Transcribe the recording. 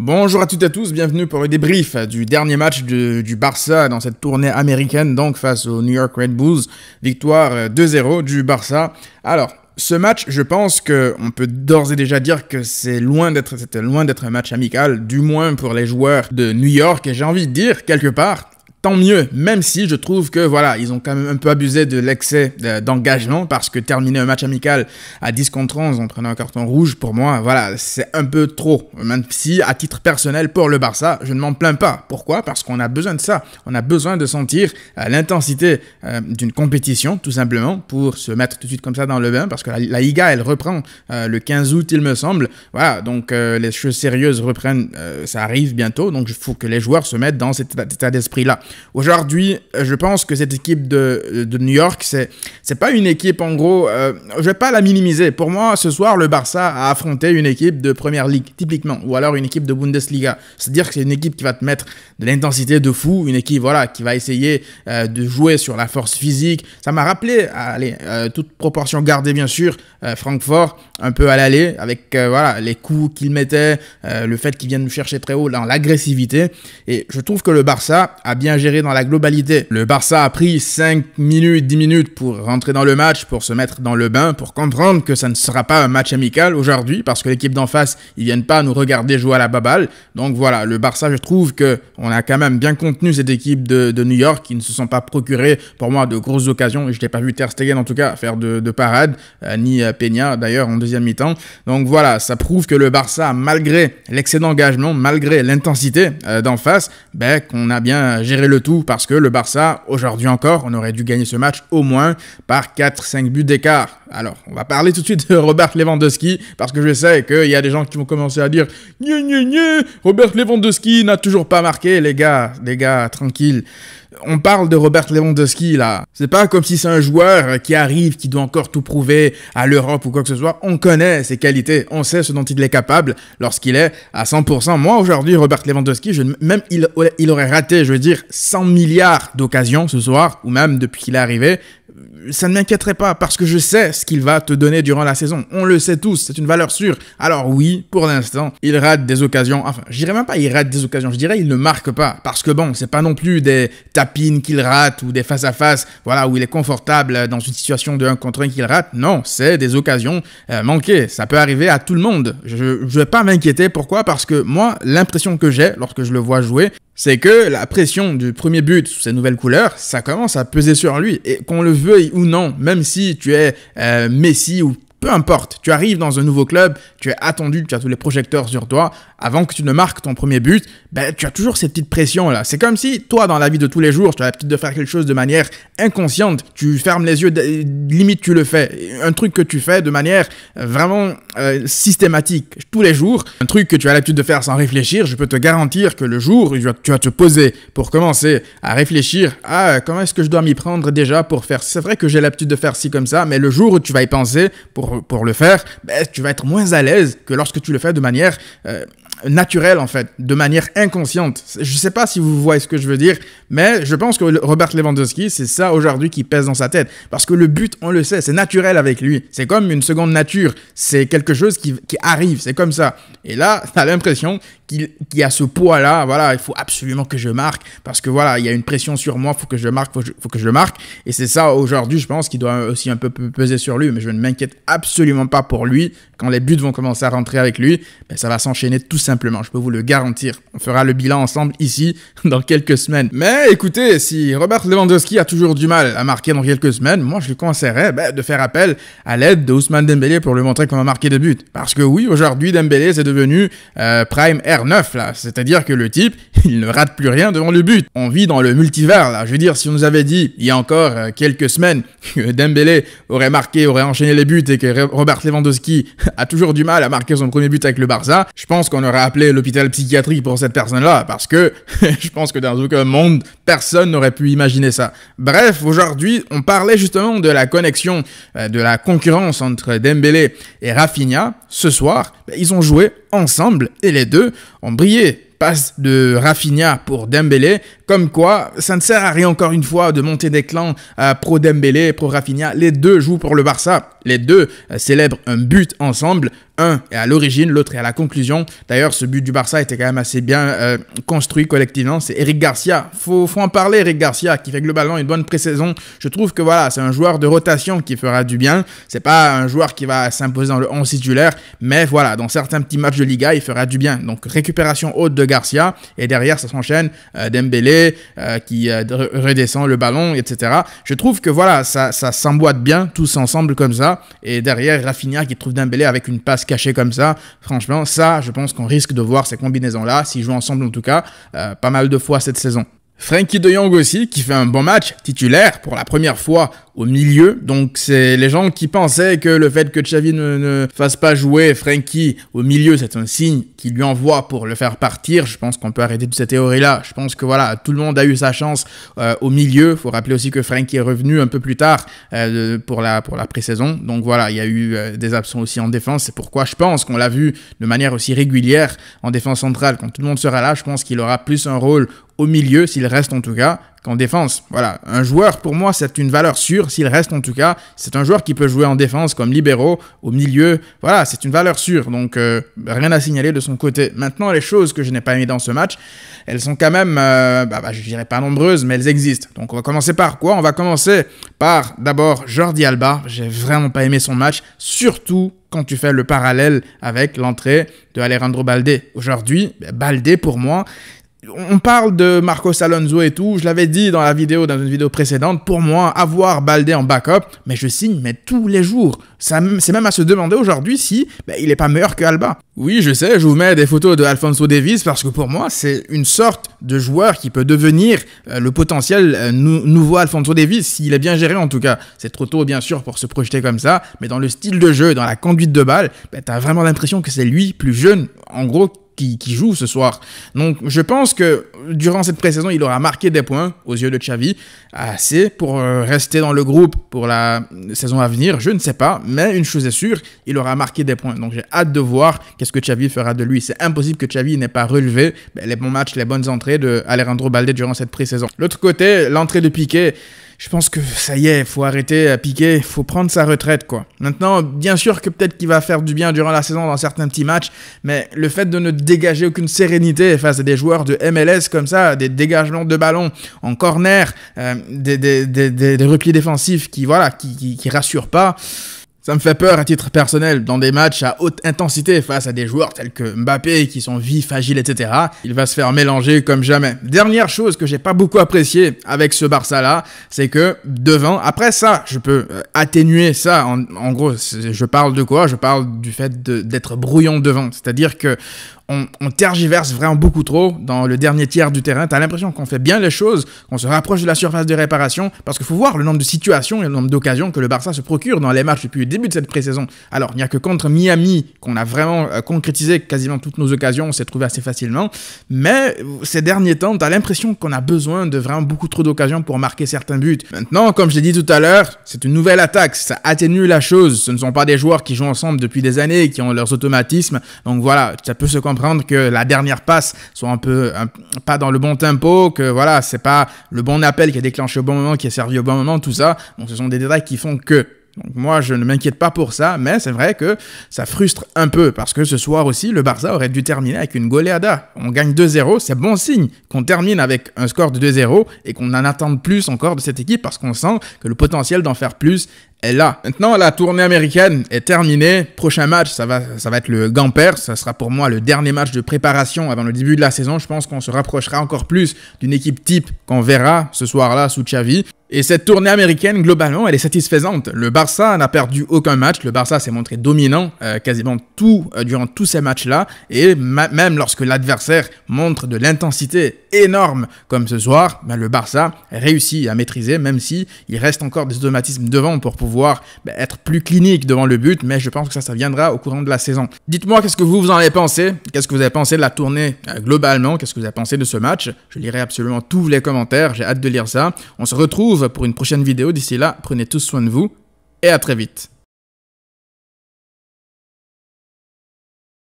Bonjour à toutes et à tous, bienvenue pour le débrief du dernier match du Barça dans cette tournée américaine, donc face aux New York Red Bulls. Victoire 2-0 du Barça. Alors, ce match, je pense qu'on peut d'ores et déjà dire que c'était loin d'être un match amical, du moins pour les joueurs de New York, et j'ai envie de dire, quelque part, tant mieux, même si je trouve que voilà, ils ont quand même un peu abusé de l'excès d'engagement parce que terminer un match amical à 10 contre 11 en prenant un carton rouge, pour moi, voilà, c'est un peu trop. Même si, à titre personnel, pour le Barça, je ne m'en plains pas. Pourquoi? Parce qu'on a besoin de ça. On a besoin de sentir l'intensité d'une compétition, tout simplement, pour se mettre tout de suite comme ça dans le bain, parce que la Liga, elle reprend le 15 août, il me semble. Voilà, donc les choses sérieuses reprennent, ça arrive bientôt, donc il faut que les joueurs se mettent dans cet état d'esprit-là. Aujourd'hui, je pense que cette équipe de New York, c'est pas une équipe, en gros, je vais pas la minimiser. Pour moi, ce soir, le Barça a affronté une équipe de Première Ligue, typiquement, ou alors une équipe de Bundesliga. C'est-à-dire que c'est une équipe qui va te mettre de l'intensité de fou, une équipe, voilà, qui va essayer de jouer sur la force physique. Ça m'a rappelé, allez, toute proportion gardée, bien sûr, Francfort, un peu à l'aller, avec, voilà, les coups qu'il mettait, le fait qu'il vienne nous chercher très haut dans l'agressivité. Et je trouve que le Barça a bien géré dans la globalité. Le Barça a pris 5 minutes, 10 minutes pour rentrer dans le match, pour se mettre dans le bain, pour comprendre que ça ne sera pas un match amical aujourd'hui, parce que l'équipe d'en face, ils viennent pas nous regarder jouer à la baballe. Donc voilà, le Barça, je trouve que on a quand même bien contenu cette équipe de New York, qui ne se sont pas procuré, pour moi, de grosses occasions. Je n'ai pas vu Ter Stegen, en tout cas, faire de parade, ni Peña, d'ailleurs, en deuxième mi-temps. Donc voilà, ça prouve que le Barça, malgré l'excès d'engagement, malgré l'intensité d'en face, qu'on a bien géré le tout, parce que le Barça, aujourd'hui encore, on aurait dû gagner ce match au moins par 4-5 buts d'écart. Alors, on va parler tout de suite de Robert Lewandowski, parce que je sais qu'il y a des gens qui vont commencer à dire « Gné, gné, gné, Robert Lewandowski n'a toujours pas marqué, les gars, tranquille. » On parle de Robert Lewandowski là. C'est pas comme si c'est un joueur qui arrive, qui doit encore tout prouver à l'Europe ou quoi que ce soit. On connaît ses qualités, on sait ce dont il est capable lorsqu'il est à 100%. Moi aujourd'hui, Robert Lewandowski, même il aurait raté, je veux dire, 100 milliards d'occasions ce soir, ou même depuis qu'il est arrivé. Ça ne m'inquiéterait pas parce que je sais ce qu'il va te donner durant la saison. On le sait tous, c'est une valeur sûre. Alors oui, pour l'instant, il rate des occasions. Enfin, je dirais même pas il rate des occasions, je dirais il ne marque pas. Parce que bon, c'est pas non plus des tapines qu'il rate ou des face-à-face, voilà, où il est confortable dans une situation de 1 contre 1 qu'il rate. Non, c'est des occasions manquées. Ça peut arriver à tout le monde. Je vais pas m'inquiéter. Pourquoi? Parce que moi, l'impression que j'ai lorsque je le vois jouer, c'est que la pression du premier but sous ces nouvelles couleurs, ça commence à peser sur lui. Et qu'on le veuille ou non, même si tu es Messi ou peu importe, tu arrives dans un nouveau club, tu es attendu, tu as tous les projecteurs sur toi, avant que tu ne marques ton premier but, tu as toujours cette petite pression là. C'est comme si toi, dans la vie de tous les jours, tu as l'habitude de faire quelque chose de manière inconsciente, tu fermes les yeux, limite tu le fais. Un truc que tu fais de manière vraiment systématique, tous les jours, un truc que tu as l'habitude de faire sans réfléchir, je peux te garantir que le jour où tu vas te poser pour commencer à réfléchir à comment est-ce que je dois m'y prendre déjà pour faire. C'est vrai que j'ai l'habitude de faire ci comme ça, mais le jour où tu vas y penser pour le faire, tu vas être moins à l'aise que lorsque tu le fais de manière naturelle, en fait, de manière inconsciente. Je sais pas si vous voyez ce que je veux dire, mais je pense que Robert Lewandowski, c'est ça aujourd'hui qui pèse dans sa tête. Parce que le but, on le sait, c'est naturel avec lui. C'est comme une seconde nature. C'est quelque chose qui arrive, c'est comme ça. Et là, t'as l'impression qu'il y a ce poids-là, voilà, il faut absolument que je marque, parce que voilà, il y a une pression sur moi, faut que je marque, faut que je marque. Et c'est ça, aujourd'hui, je pense qu'il doit aussi un peu peser sur lui, mais je ne m'inquiète absolument pas pour lui. Quand les buts vont commencer à rentrer avec lui, ça va s'enchaîner tout simplement, je peux vous le garantir. On fera le bilan ensemble ici dans quelques semaines. Mais écoutez, si Robert Lewandowski a toujours du mal à marquer dans quelques semaines, moi je lui conseillerais de faire appel à l'aide de Ousmane Dembélé pour lui montrer comment marquer des buts. Parce que oui, aujourd'hui Dembélé c'est devenu Prime R9 là, c'est-à-dire que le type, il ne rate plus rien devant le but. On vit dans le multivers là, je veux dire, si on nous avait dit il y a encore quelques semaines que Dembélé aurait enchaîné les buts et que Robert Lewandowski a toujours du mal à marquer son premier but avec le Barça, je pense qu'on aurait appelé l'hôpital psychiatrique pour cette personne-là, parce que je pense que dans aucun monde, personne n'aurait pu imaginer ça. Bref, aujourd'hui, on parlait justement de la connexion, de la concurrence entre Dembélé et Rafinha. Ce soir, ils ont joué ensemble et les deux ont brillé. Passe de Rafinha pour Dembélé, comme quoi ça ne sert à rien encore une fois de monter des clans pro Dembélé, pro Rafinha. Les deux jouent pour le Barça, les deux célèbrent un but ensemble. Un est à l'origine, l'autre est à la conclusion. D'ailleurs, ce but du Barça était quand même assez bien construit collectivement. C'est Eric Garcia. Faut en parler, Eric Garcia, qui fait globalement une bonne pré-saison. Je trouve que voilà, c'est un joueur de rotation qui fera du bien. C'est pas un joueur qui va s'imposer dans le 11 titulaire, mais voilà, dans certains petits matchs de Liga, il fera du bien. Donc récupération haute de Garcia, et derrière ça s'enchaîne Dembélé qui redescend le ballon, etc. Je trouve que voilà, ça s'emboîte bien tous ensemble comme ça, et derrière Rafinha qui trouve Dembélé avec une passe cachée comme ça. Franchement, ça, je pense qu'on risque de voir ces combinaisons-là, s'ils jouent ensemble en tout cas, pas mal de fois cette saison. Frenkie de Jong aussi, qui fait un bon match, titulaire pour la première fois au milieu. Donc c'est les gens qui pensaient que le fait que Xavi ne fasse pas jouer Frenkie au milieu, c'est un signe qu'il lui envoie pour le faire partir. Je pense qu'on peut arrêter de cette théorie-là. Je pense que voilà, tout le monde a eu sa chance au milieu. Faut rappeler aussi que Frenkie est revenu un peu plus tard pour la pré-saison. Donc voilà, il y a eu des absents aussi en défense. C'est pourquoi je pense qu'on l'a vu de manière aussi régulière en défense centrale. Quand tout le monde sera là, je pense qu'il aura plus un rôle au milieu, s'il reste en tout cas, qu'en défense. Voilà, un joueur, pour moi, c'est une valeur sûre, s'il reste en tout cas. C'est un joueur qui peut jouer en défense comme libéraux, au milieu. Voilà, c'est une valeur sûre, donc rien à signaler de son côté. Maintenant, les choses que je n'ai pas aimées dans ce match, elles sont quand même, je dirais pas nombreuses, mais elles existent. Donc on va commencer par quoi? On va commencer par, d'abord, Jordi Alba. J'ai vraiment pas aimé son match, surtout quand tu fais le parallèle avec l'entrée de Alejandro Balde. Aujourd'hui, Balde, pour moi, on parle de Marcos Alonso et tout, je l'avais dit dans une vidéo précédente, pour moi, avoir Balde en backup, mais je signe tous les jours. C'est même à se demander aujourd'hui si il est pas meilleur que Alba. Oui, je sais, je vous mets des photos de Alphonso Davies parce que pour moi, c'est une sorte de joueur qui peut devenir le potentiel nouveau Alphonso Davies, s'il est bien géré en tout cas. C'est trop tôt, bien sûr, pour se projeter comme ça, mais dans le style de jeu, dans la conduite de balle, t'as vraiment l'impression que c'est lui, plus jeune, en gros, qui joue ce soir. Donc je pense que durant cette pré-saison, il aura marqué des points aux yeux de Xavi, assez pour rester dans le groupe pour la saison à venir, je ne sais pas, mais une chose est sûre, il aura marqué des points. Donc j'ai hâte de voir qu'est-ce que Xavi fera de lui. C'est impossible que Xavi n'ait pas relevé les bons matchs, les bonnes entrées de Alejandro Balde durant cette pré-saison. L'autre côté, l'entrée de Piqué, je pense que ça y est, faut arrêter Piqué, faut prendre sa retraite, quoi. Maintenant, bien sûr que peut-être qu'il va faire du bien durant la saison dans certains petits matchs, mais le fait de ne dégager aucune sérénité face à des joueurs de MLS comme ça, des dégagements de ballon en corner, des replis défensifs qui rassurent pas, ça me fait peur à titre personnel dans des matchs à haute intensité face à des joueurs tels que Mbappé qui sont vifs, agiles, etc. Il va se faire mélanger comme jamais. Dernière chose que j'ai pas beaucoup apprécié avec ce Barça-là, c'est que devant, après ça, je peux atténuer ça. En gros, je parle de quoi? Je parle du fait d'être brouillon devant. C'est-à-dire que on tergiverse vraiment beaucoup trop dans le dernier tiers du terrain. T'as l'impression qu'on fait bien les choses, qu'on se rapproche de la surface de réparation, parce qu'il faut voir le nombre de situations et le nombre d'occasions que le Barça se procure dans les matchs depuis le début de cette pré-saison. Alors, il n'y a que contre Miami qu'on a vraiment concrétisé quasiment toutes nos occasions, on s'est trouvé assez facilement, mais ces derniers temps, t'as l'impression qu'on a besoin de vraiment beaucoup trop d'occasions pour marquer certains buts. Maintenant, comme je l'ai dit tout à l'heure, c'est une nouvelle attaque, ça atténue la chose. Ce ne sont pas des joueurs qui jouent ensemble depuis des années et qui ont leurs automatismes, donc voilà, ça peut se comprendre que la dernière passe soit pas dans le bon tempo, que voilà, c'est pas le bon appel qui est déclenché au bon moment, qui est servi au bon moment, tout ça. Donc ce sont des détails qui font que. Donc moi, je ne m'inquiète pas pour ça, mais c'est vrai que ça frustre un peu, parce que ce soir aussi, le Barça aurait dû terminer avec une goleada. On gagne 2-0, c'est bon signe qu'on termine avec un score de 2-0 et qu'on en attende plus encore de cette équipe, parce qu'on sent que le potentiel d'en faire plus est là. Maintenant, la tournée américaine est terminée. Prochain match, ça va être le Gamper. Ça sera pour moi le dernier match de préparation avant le début de la saison. Je pense qu'on se rapprochera encore plus d'une équipe type qu'on verra ce soir-là sous Xavi. Et cette tournée américaine, globalement, elle est satisfaisante. Le Barça n'a perdu aucun match. Le Barça s'est montré dominant quasiment durant tous ces matchs-là. Et même lorsque l'adversaire montre de l'intensité énorme comme ce soir, le Barça réussit à maîtriser, même si il reste encore des automatismes devant pour pouvoir être plus clinique devant le but. Mais je pense que ça viendra au courant de la saison. Dites-moi qu'est-ce que vous en avez pensé. Qu'est-ce que vous avez pensé de la tournée globalement? Qu'est-ce que vous avez pensé de ce match? Je lirai absolument tous les commentaires. J'ai hâte de lire ça. On se retrouve pour une prochaine vidéo. D'ici là, prenez tous soin de vous et à très vite.